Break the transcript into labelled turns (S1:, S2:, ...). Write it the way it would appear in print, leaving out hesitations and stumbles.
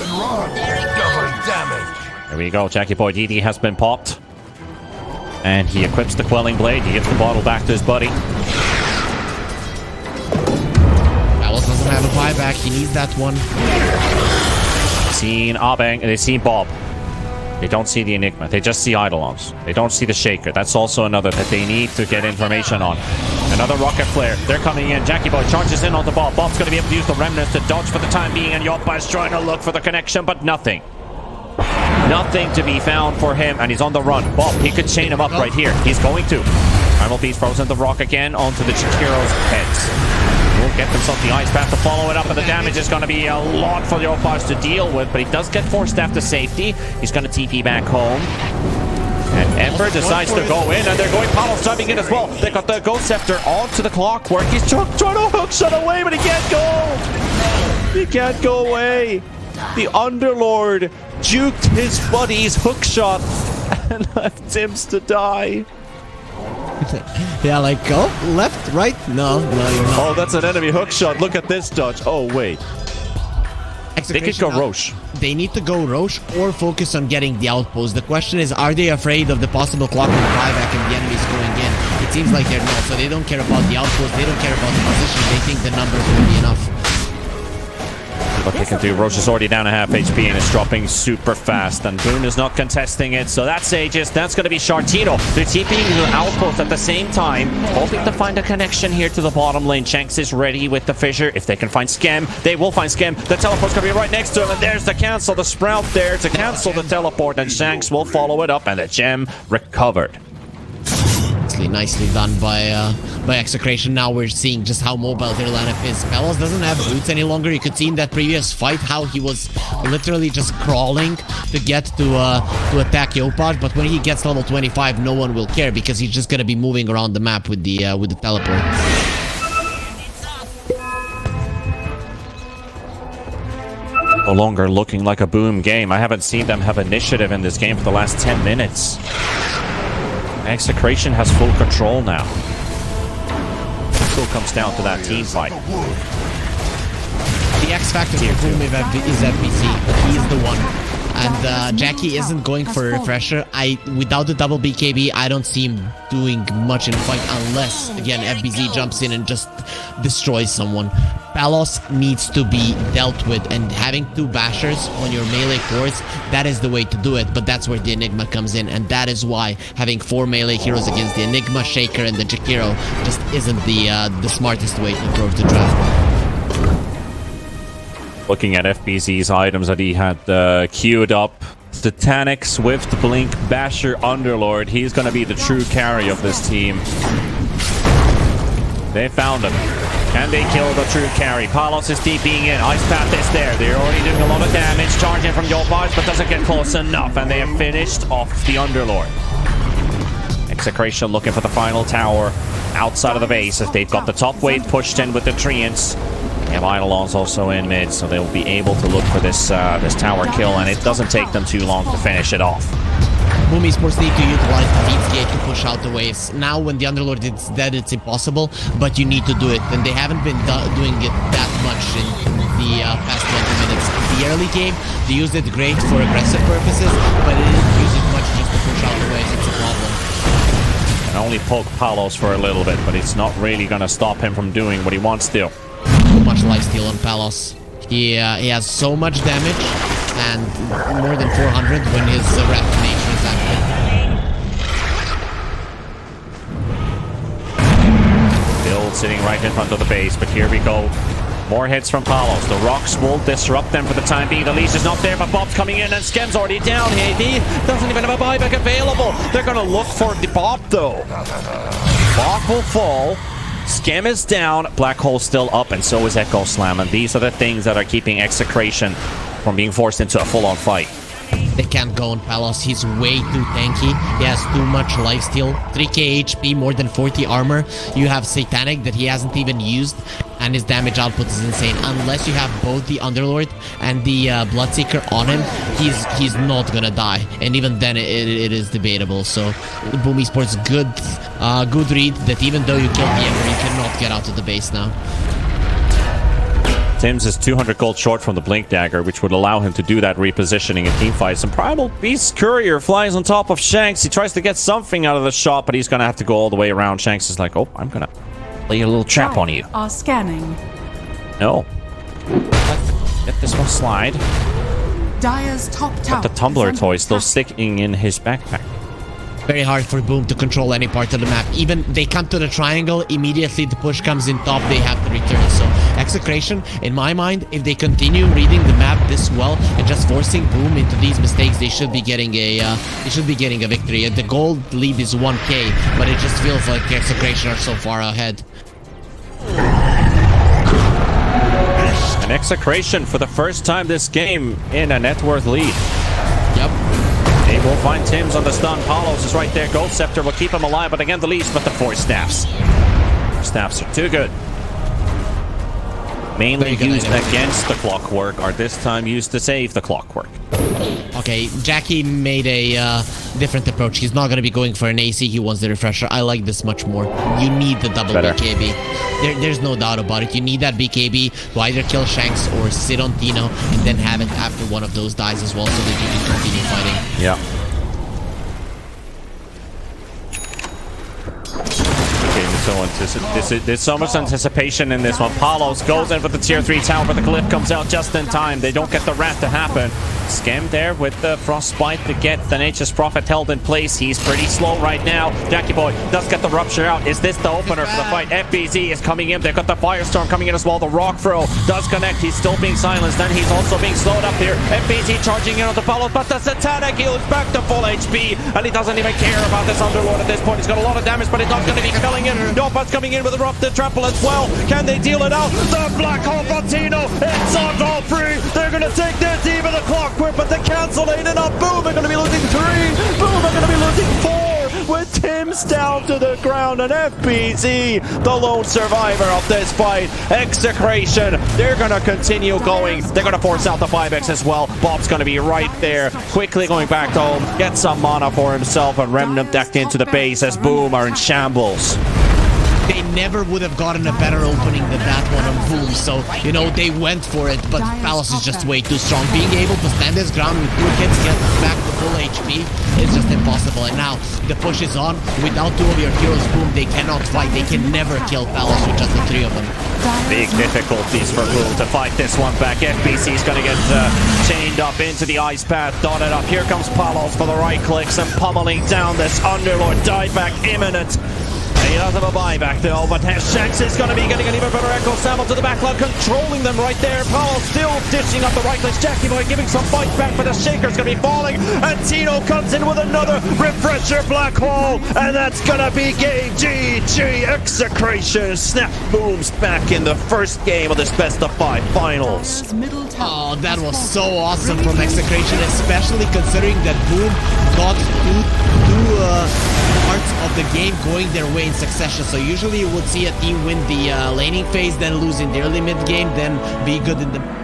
S1: and run. Double damage.
S2: There we go. Jackie Boy DD has been popped. And he equips the Quelling Blade. He gives the bottle back to his buddy.
S3: Alice doesn't have a buyback. He needs that one.
S2: Seen Abeng. They see Bob. They don't see the Enigma. They just see Eidolons. They don't see the Shaker. That's also another that they need to get information on. Another Rocket Flare. They're coming in. Jackie Boy charges in on the Bob. Bob's going to be able to use the Remnants to dodge for the time being. And Yoppa is trying to look for the connection, but nothing. Nothing to be found for him. And he's on the run. Bob, he could chain him up right here. He's going to. Primal Beast frozen the rock again onto the Chikiro's heads. Will get themselves the ice path to follow it up, and the damage is going to be a lot for the Opars to deal with, but he does get Force Staff to safety. He's going to TP back home. And Emperor decides to go in, and they're going Palos jumping in as well. They got the Ghost Scepter onto the Clockwork. He's trying to hook shot away, but he can't go. He can't go away. The Underlord juked his buddy's hook shot and left Tims to die.
S3: Yeah, like, go left, right? No, you're not.
S2: Oh, that's an enemy hook shot. Look at this dodge. Oh, wait. They could go Roche.
S3: They need to go Roche or focus on getting the outpost. The question is, are they afraid of the possible Clockwork buyback and the enemies going in? It seems like they're not, so they don't care about the outpost. They don't care about the position. They think the numbers will be enough.
S2: What they can do. Roche is already down a half HP and it's dropping super fast, and Boone is not contesting it, so that's Aegis. That's going to be Shartino. They're TPing the outpost at the same time, hoping to find a connection here to the bottom lane. Shanks is ready with the fissure. If they can find Skem, they will find Skem. The teleport's going to be right next to him, and there's the cancel. The Sprout there to cancel the teleport, and Shanks will follow it up, and the gem recovered.
S3: Nicely done by Execration. Now we're seeing just how mobile their lineup is. Pelos doesn't have boots any longer. You could see in that previous fight how he was literally just crawling to get to attack Yopaj, but when he gets level 25, no one will care because he's just gonna be moving around the map with the teleport.
S2: No longer looking like a boom game. I haven't seen them have initiative in this game for the last 10 minutes. Execration has full control now. It still comes down to that team fight.
S3: The X factor for Boom is FBC. He's the one. And Jackie isn't going for a refresher. Without the double BKB, I don't see him doing much in a fight unless, again, FBZ jumps in and just destroys someone. Palos needs to be dealt with, and having two bashers on your melee cores, that is the way to do it, but that's where the Enigma comes in, and that is why having 4 melee heroes against the Enigma, Shaker, and the Jakiro just isn't the smartest way to approach the draft.
S2: Looking at FBZ's items that he had queued up, Titanic, Swift, Blink, Basher, Underlord. He's going to be the true carry of this team. They found him. Can they kill the true carry? Palos is TPing in. Ice Path is there. They're already doing a lot of damage. Charging from Yopaj, but doesn't get close enough. And they have finished off the Underlord. Execration looking for the final tower outside of the base as they've got the top wave pushed in with the Treants. They have Eidolons also in mid, so they'll be able to look for this tower kill, and it doesn't take them too long to finish it off.
S3: Boom Esports need to utilize the Feeds Gate to push out the waves. Now when the Underlord is dead, it's impossible, but you need to do it, and they haven't been doing it that much in the past 20 minutes. In the early game, they used it great for aggressive purposes, but they didn't use it much just to push out the waves. It's a problem.
S2: And only poke Palos for a little bit, but it's not really going to stop him from doing what he wants to.
S3: So much lifesteal on Palos. He has so much damage and more than 400 when his rapid nature is active.
S2: Build sitting right in front of the base, but here we go. More hits from Palos. The rocks will disrupt them for the time being. The leash is not there, but Bob's coming in, and Skem's already down. He doesn't even have a buyback available. They're going to look for the Bob, though. Bob will fall. Skem is down, Black Hole's still up, and so is Echo Slam, and these are the things that are keeping Execration from being forced into a full-on fight.
S3: They can't go on Palos. He's way too tanky. He has too much lifesteal. 3k HP, more than 40 armor. You have Satanic that he hasn't even used, and his damage output is insane. Unless you have both the Underlord and the Bloodseeker on him, he's not gonna die. And even then, it is debatable. So, Boom Esports, good read that even though you killed the Emperor, you cannot get out of the base now.
S2: Tim's is 200 gold short from the Blink Dagger, which would allow him to do that repositioning in teamfights. And Primal Beast Courier flies on top of Shanks. He tries to get something out of the shot, but he's going to have to go all the way around. Shanks is like, oh, I'm going to play a little trap on you.
S4: Are scanning.
S2: No. Let this one slide.
S4: Dire's top tower.
S2: But the tumbler toy still sticking in his backpack.
S3: Very hard for Boom to control any part of the map. Even they come to the triangle, immediately the push comes in top, they have to return. So Execration, in my mind, if they continue reading the map this well and just forcing Boom into these mistakes, they should be getting a victory. The gold lead is 1k, but it just feels like Execration are so far ahead.
S2: An Execration for the first time this game in a net worth lead.
S3: Yep.
S2: They will find Tim's on the stun. Palos is right there. Gold Scepter will keep him alive, but again the leash, but the Force Staffs. Staffs are too good. Mainly used against the Clockwork, are this time used to save the Clockwork.
S3: Okay, Jackie made a different approach. He's not going to be going for an AC. He wants the refresher. I like this much more. You need the double BKB. There's no doubt about it. You need that BKB to either kill Shanks or sit on Tino and then have it after one of those dies as well so that you can continue fighting.
S2: Yeah. There's so much anticipation in this one. Palos goes in for the tier 3 tower, but the glyph comes out just in time. They don't get the rat to happen. Scam there with the frostbite to get the Nature's Prophet held in place. He's pretty slow right now. Jackie Boy does get the rupture out. Is this the opener for the fight? FBZ is coming in. They've got the Firestorm coming in as well. The Rock Throw does connect. He's still being silenced. Then he's also being slowed up here. FBZ charging in on the Palos, but the Satanic heals back to full HP, and he doesn't even care about this Underlord at this point. He's got a lot of damage, but he's not going to be killing him. Nobut's coming in with a Erupted Trample as well. Can they deal it out? The Black Hole Fantino. It's on all three. They're going to take their team of the Clockwork, but they cancel it up. Boom, they're going to be losing 3. Boom, they're going to be losing 4. With Tim's down to the ground, and FBZ, the lone survivor of this fight. Execration, they're going to continue going. They're going to force out the 5x as well. Bob's going to be right there, quickly going back home, get some mana for himself, and Remnant decked into the base as Boom are in shambles.
S3: They never would have gotten a better opening than that one on Boom, so, you know, they went for it, but Palace is just way too strong. Being able to stand his ground with 2 hits, get back to full HP, is just impossible. And now, the push is on. Without 2 of your heroes, Boom, they cannot fight. They can never kill Palace with just the 3 of them.
S2: Big difficulties for Boom to fight this one back. FBC is going to get chained up into the ice path, dotted up. Here comes Palos for the right clicks and pummeling down this Underlord. Dieback imminent. He does have a buyback though, but Shanks is going to be getting an even better echo sample to the backlog, controlling them right there. Paul still dishing up the right clicks. Jackie Boy giving some fight back, but the Shaker's going to be falling, and Tino comes in with another refresher Black Hole, and that's going to be game. GG. Execration snap Booms back in the first game of this best of 5 finals.
S3: Oh, that was so awesome from Execration, especially considering that Boom got two parts of the game going their way in succession. So usually you would see a team win the laning phase, then lose in the early mid game, then be good in the